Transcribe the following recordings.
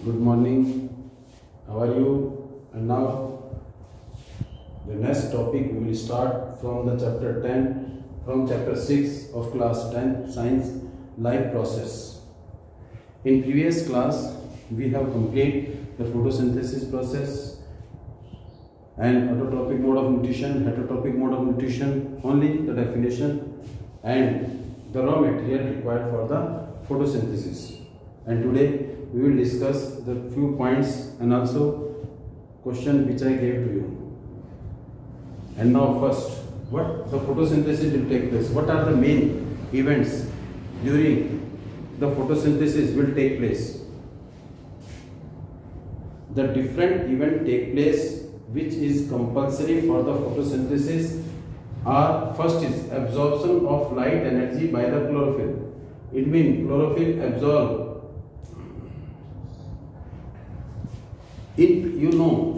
Good morning. How are you? And now the next topic we will start from the chapter 10, from chapter 6 of class 10 science, life process. In previous class we have completed the photosynthesis process and autotrophic mode of nutrition, heterotrophic mode of nutrition, only the definition and the raw material required for the photosynthesis. And today we will discuss the few points and also question which I gave to you. And now first, what the photosynthesis will take place? What are the main events during the photosynthesis will take place? The different events take place which is compulsory for the photosynthesis are: first is absorption of light energy by the chlorophyll. It means chlorophyll absorb.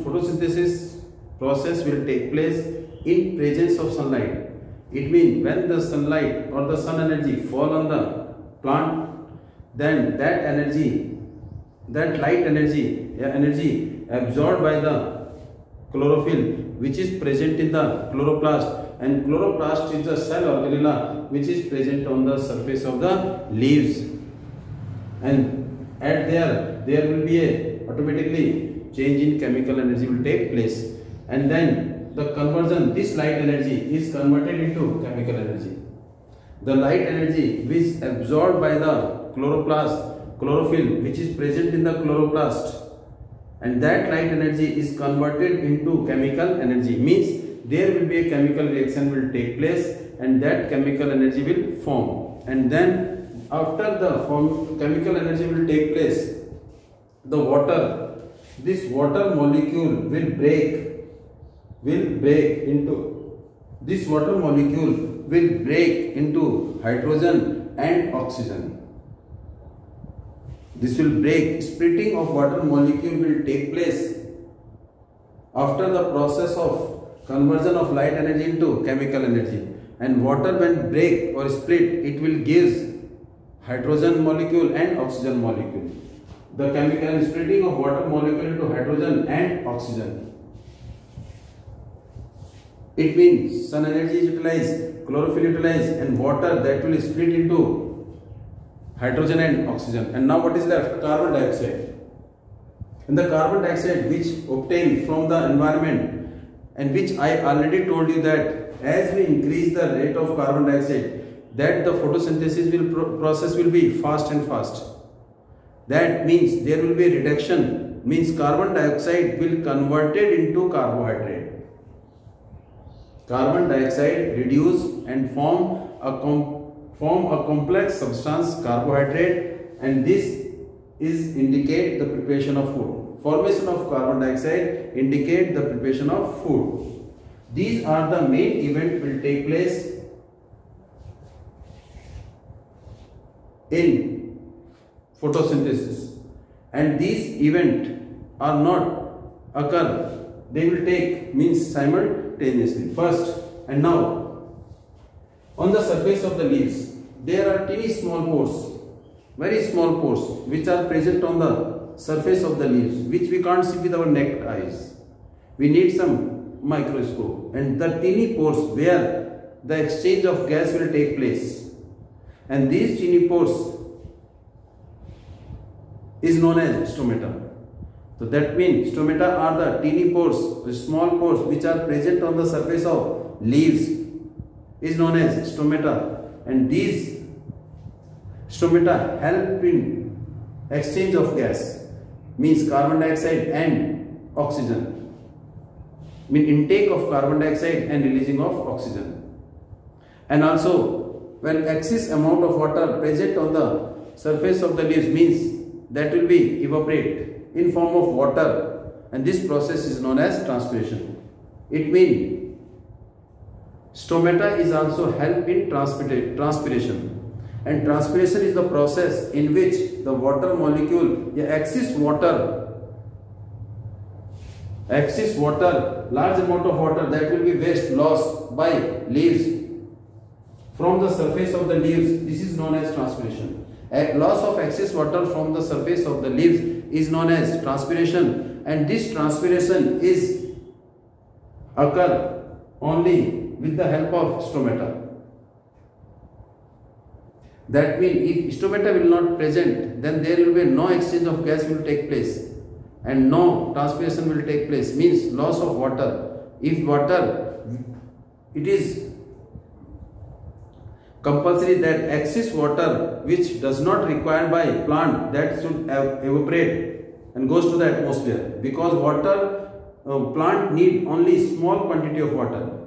Photosynthesis process will take place in presence of sunlight. It means when the sunlight or the sun energy fall on the plant, then that energy, that light energy absorbed by the chlorophyll which is present in the chloroplast, and chloroplast is the cell organella which is present on the surface of the leaves, and at there will be a automatically change in chemical energy will take place, and then the conversion, this light energy is converted into chemical energy. The light energy which absorbed by the chlorophyll which is present in the chloroplast, and that light energy is converted into chemical energy, means there will be a chemical reaction will take place and that chemical energy will form, and then after the chemical energy will take place, this water molecule will break into hydrogen and oxygen. This will break. Splitting of water molecule will take place after the process of conversion of light energy into chemical energy, and water when break or split, it will give hydrogen molecule and oxygen molecule. The chemical and splitting of water molecule into hydrogen and oxygen. It means sun energy is utilized, chlorophyll utilized, and water that will split into hydrogen and oxygen. And now what is left? Carbon dioxide. And the carbon dioxide which obtained from the environment, and which I already told you that as we increase the rate of carbon dioxide, that the photosynthesis process will be fast and fast. That means there will be a reduction, means carbon dioxide will converted into carbohydrate. Carbon dioxide reduce and form a complex substance, carbohydrate, and this is indicate the preparation of food. Formation of carbon dioxide indicate the preparation of food. These are the main events will take place in photosynthesis, and these events are not occur, they will take means simultaneously. First, and now on the surface of the leaves there are teeny small pores, very small pores which are present on the surface of the leaves, which we can't see with our naked eyes. We need some microscope, and the teeny pores where the exchange of gas will take place, and these teeny pores is known as stomata. So that means stomata are the teeny pores, the small pores which are present on the surface of leaves is known as stomata, and these stomata help in exchange of gas, means carbon dioxide and oxygen, mean intake of carbon dioxide and releasing of oxygen. And also when excess amount of water present on the surface of the leaves, means that will be evaporate in form of water, and this process is known as transpiration. It means stomata is also help in transpiration, and transpiration is the process in which the water molecule, excess water, large amount of water that will be waste lost by leaves from the surface of the leaves, this is known as transpiration. Loss of excess water from the surface of the leaves is known as transpiration, and this transpiration is occur only with the help of stomata. That means if stomata will not present, then there will be no exchange of gas will take place and no transpiration will take place, means loss of water. If water, it is compulsory that excess water which does not required by plant, that should evaporate and goes to the atmosphere, because water plant need only small quantity of water.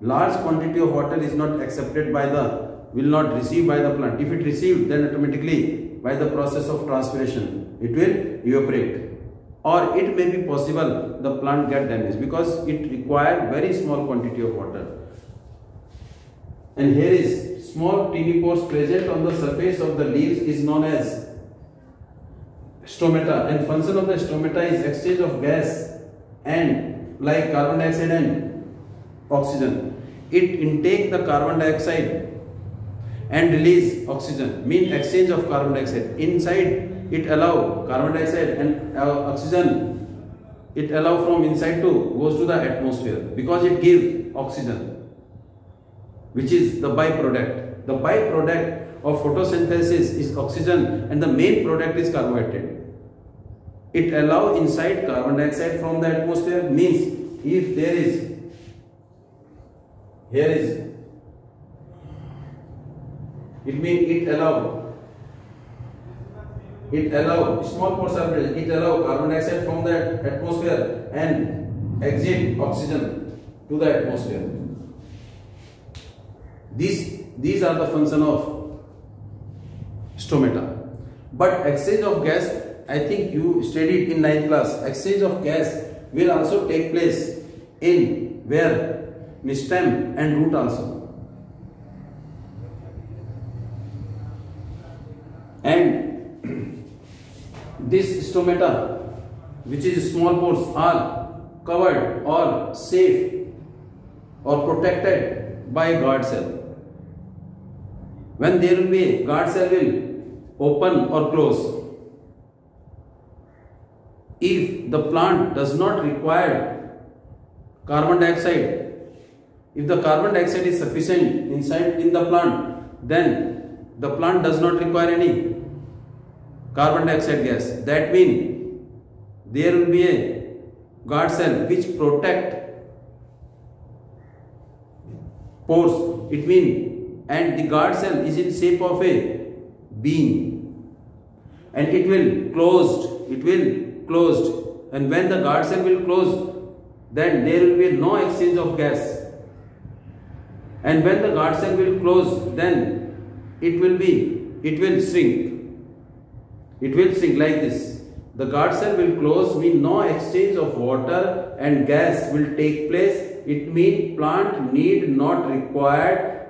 Large quantity of water is not accepted by the, will not receive by the plant. If it received, then automatically by the process of transpiration it will evaporate, or it may be possible the plant get damaged because it require very small quantity of water. And here is small teeny pores present on the surface of the leaves is known as stomata, and function of the stomata is exchange of gas and like carbon dioxide and oxygen. It intake the carbon dioxide and release oxygen, mean exchange of carbon dioxide. Inside it allow carbon dioxide and oxygen, it allow from inside to goes to the atmosphere, because it gives oxygen, which is the byproduct. The byproduct of photosynthesis is oxygen and the main product is carbohydrate. It allow inside carbon dioxide from the atmosphere, means if there is, here is, it means it allow small pores are present, it allow carbon dioxide from the atmosphere and exit oxygen to the atmosphere. These are the function of stomata. But exchange of gas, I think you studied in 9th class, exchange of gas will also take place in where? In stem and root also. And this stomata, which is small pores, are covered or safe or protected by guard cell. When there will be guard cell will open or close. If the plant does not require carbon dioxide, if the carbon dioxide is sufficient inside in the plant, then the plant does not require any carbon dioxide gas. That means there will be a guard cell which protect pores. It means, and the guard cell is in shape of a bean, and it will closed. It will closed, and when the guard cell will close, then there will be no exchange of gas. And when the guard cell will close, then it will shrink. It will shrink like this. The guard cell will close, mean no exchange of water and gas will take place. It means plant need not required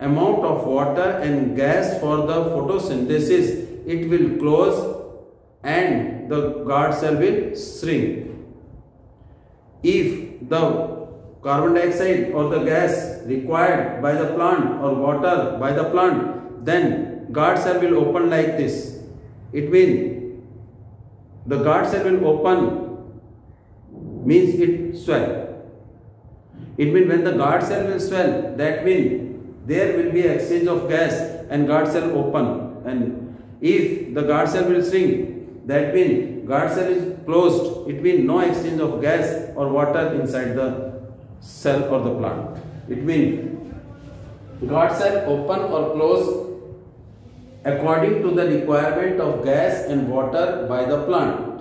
amount of water and gas for the photosynthesis. It will close and the guard cell will shrink. If the carbon dioxide or the gas required by the plant or water by the plant, then guard cell will open like this. It means the guard cell will open, means it swell. It means when the guard cell will swell, that means there will be exchange of gas and guard cell open. And if the guard cell will shrink, that means guard cell is closed. It means no exchange of gas or water inside the cell or the plant. It means guard cell open or close according to the requirement of gas and water by the plant.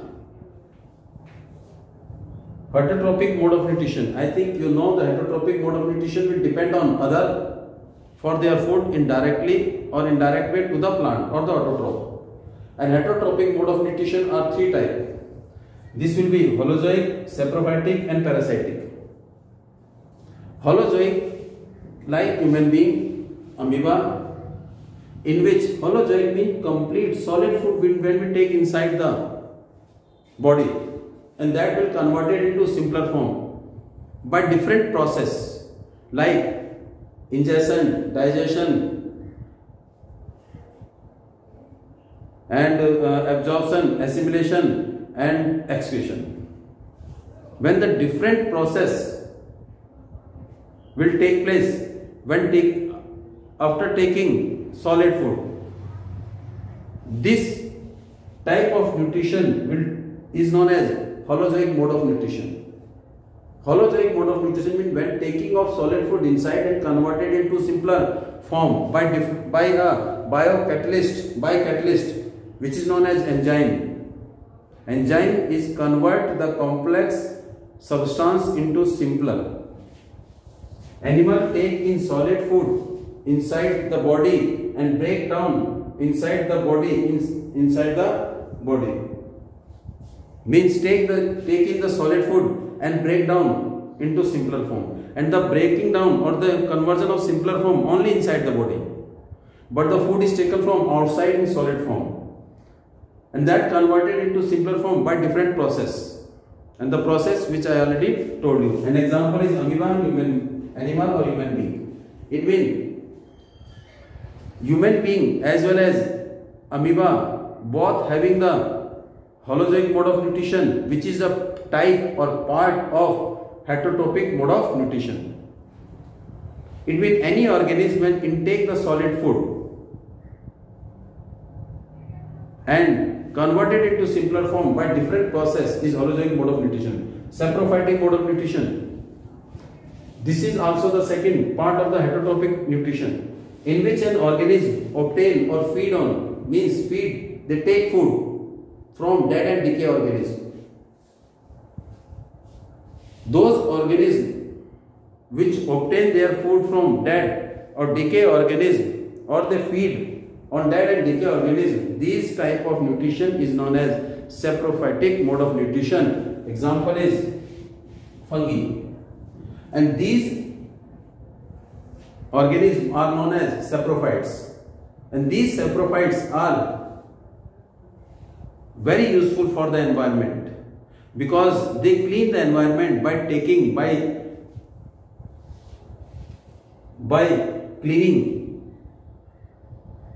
Heterotrophic mode of nutrition. I think you know the heterotrophic mode of nutrition will depend on other for their food indirectly or indirect way to the plant or the autotroph. And heterotrophic mode of nutrition are three types. This will be holozoic, saprophytic and parasitic. Holozoic, like human being, amoeba, in which holozoic means complete solid food when we take inside the body, and that will convert it into simpler form by different process like ingestion, digestion, and absorption, assimilation and excretion. When the different process will take place after taking solid food, this type of nutrition is known as holozoic mode of nutrition. Holozoic mode of nutrition means when taking of solid food inside and converted into simpler form by a catalyst which is known as enzyme. Enzyme is convert the complex substance into simpler. Animal take in solid food inside the body and break down inside the body. Means take in the solid food and break down into simpler form, and the breaking down or the conversion of simpler form only inside the body, but the food is taken from outside in solid form, and that converted into simpler form by different process, and the process which I already told you. An example is amoeba, human animal or human being. It means human being as well as amoeba both having the holozoic mode of nutrition, which is a type or part of heterotropic mode of nutrition. It means any organism when intake the solid food and converted into simpler form by different process is holozoic mode of nutrition. Saprophytic mode of nutrition. This is also the second part of the heterotropic nutrition, in which an organism obtain or feed on, means feed, they take food from dead and decay organisms. Those organisms which obtain their food from dead or decay organism, or they feed on dead and decay organism, these type of nutrition is known as saprophytic mode of nutrition. Example is fungi, and these organisms are known as saprophytes, and these saprophytes are very useful for the environment because they clean the environment by cleaning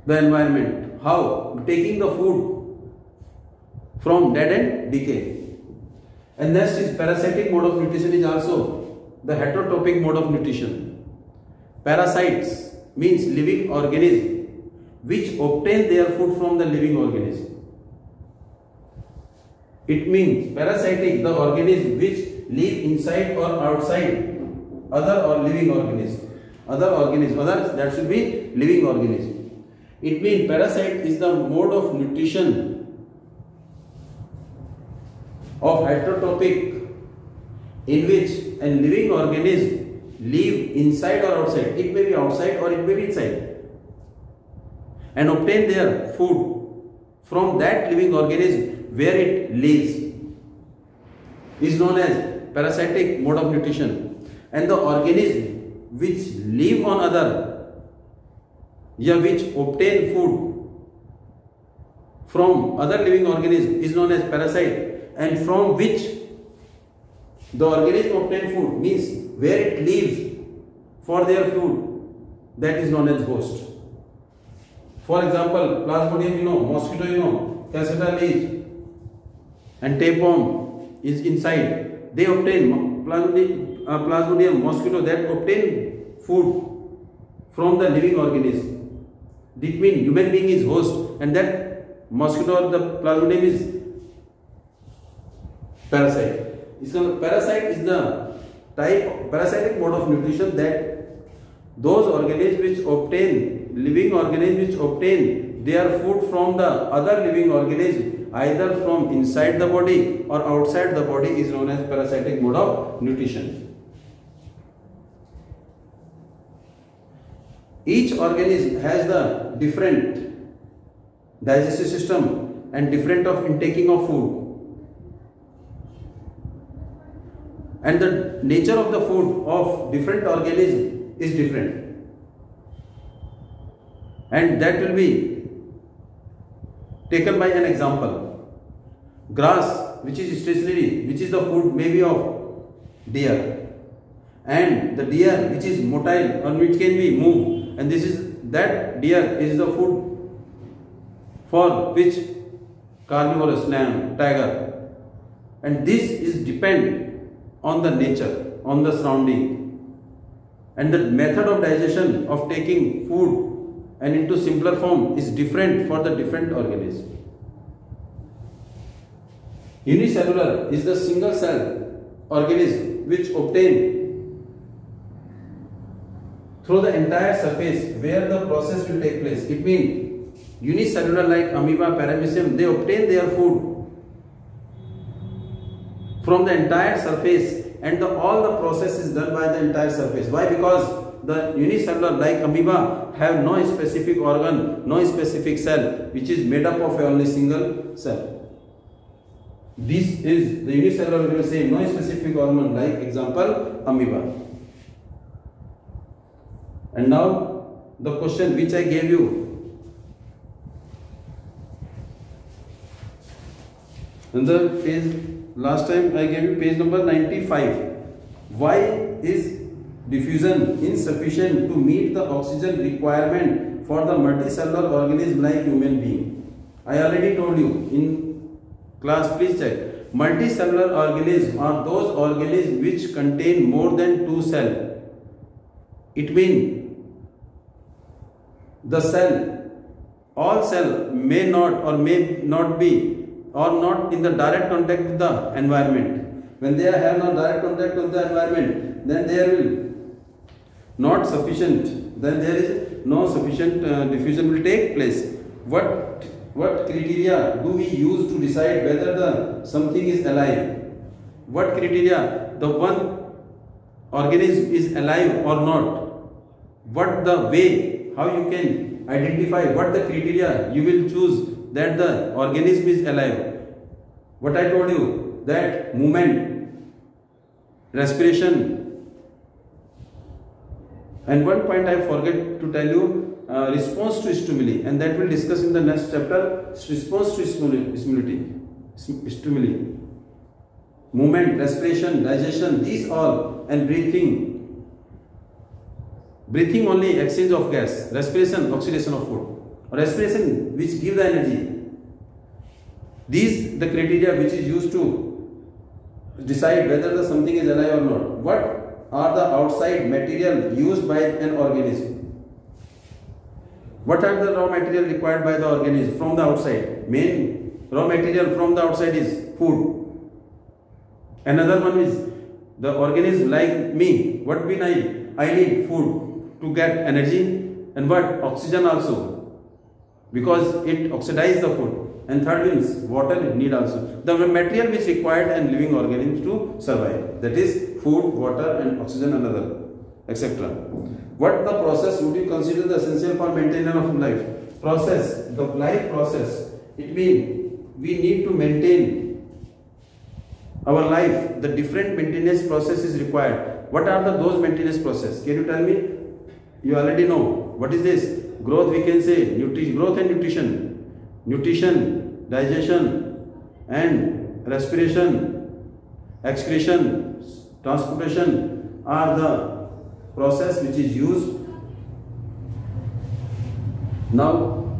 the environment. How? Taking the food from dead and decay. And next is parasitic mode of nutrition, is also the heterotropic mode of nutrition. Parasites means living organism which obtain their food from the living organism. It means parasitic, the organism which live inside or outside other or living organism. Other that should be living organism. It means parasite is the mode of nutrition of heterotropic in which a living organism live inside or outside. It may be outside or it may be inside, and obtain their food from that living organism where it lives is known as parasitic mode of nutrition. And the organism which live on other, which obtain food from other living organism is known as parasite, and from which the organism obtain food means where it lives for their food, that is known as host. For example, Plasmodium, mosquito, Cassandra leaves and tapeworm is inside. They obtain Plasmodium mosquito that obtain food from the living organism. This means human being is host and that mosquito or the Plasmodium is parasite. Parasite is the type parasitic mode of nutrition that those organisms which obtain, living organisms which obtain their food from the other living organism either from inside the body or outside the body is known as parasitic mode of nutrition. Each organism has the different digestive system and different of intaking of food, and the nature of the food of different organism is different, and that will be taken by an example. Grass, which is stationary, which is the food maybe of deer, and the deer which is motile or which can be moved, and that deer is the food for which carnivorous lamb, tiger, and this is depend on the nature, on the surrounding, and the method of digestion of taking food and into simpler form is different for the different organism. Unicellular is the single cell organism which obtain through the entire surface where the process will take place. It means unicellular like amoeba, paramecium, they obtain their food from the entire surface, and all the process is done by the entire surface. Why? Because the unicellular like amoeba have no specific organ, no specific cell, which is made up of only single cell. This is the unicellular, we will say no specific organ, like example amoeba. And now the question which I gave you in the page, last time I gave you page number 95. Why is diffusion insufficient to meet the oxygen requirement for the multicellular organism like human being? I already told you in class, please check. Multicellular organisms are those organisms which contain more than two cells. It means the cell, all cell may not or may not be or not in the direct contact with the environment. When they have no direct contact with the environment, then there will not sufficient, then there is no sufficient diffusion will take place. What criteria do we use to decide whether the something is alive? What criteria the one organism is alive or not? What the way, how you can identify, what the criteria you will choose that the organism is alive? What I told you, that movement, respiration, and one point I forget to tell you, response to stimuli, and that we'll discuss in the next chapter. Response to stimuli, movement, respiration, digestion, these all, and breathing only exchange of gas, respiration, oxidation of food, respiration which give the energy. These the criteria which is used to decide whether the something is alive or not. What are the outside material used by an organism? What are the raw material required by the organism from the outside? Main raw material from the outside is food. Another one is the organism like me. What we need? I need food to get energy, and what? Oxygen also, because it oxidizes the food. And third means water need also. The material which required and living organisms to survive, that is food, water, and oxygen, another, etc. What the process would you consider the essential for maintenance of life? Process, the life process. It means we need to maintain our life. The different maintenance process is required. What are those maintenance process? Can you tell me? You already know. What is this? Growth, we can say growth and nutrition. Nutrition, digestion, and respiration, excretion, transportation are the process which is used. Now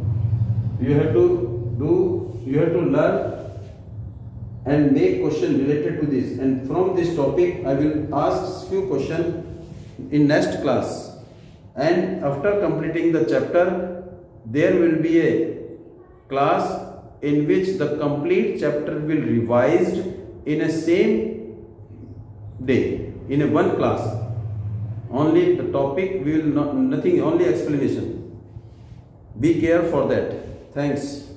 you have to learn and make question related to this, and from this topic I will ask few questions in next class. And after completing the chapter, there will be a class in which the complete chapter will be revised in a same day, in a one class. Only the topic will not, nothing, only explanation. Be careful for that. Thanks.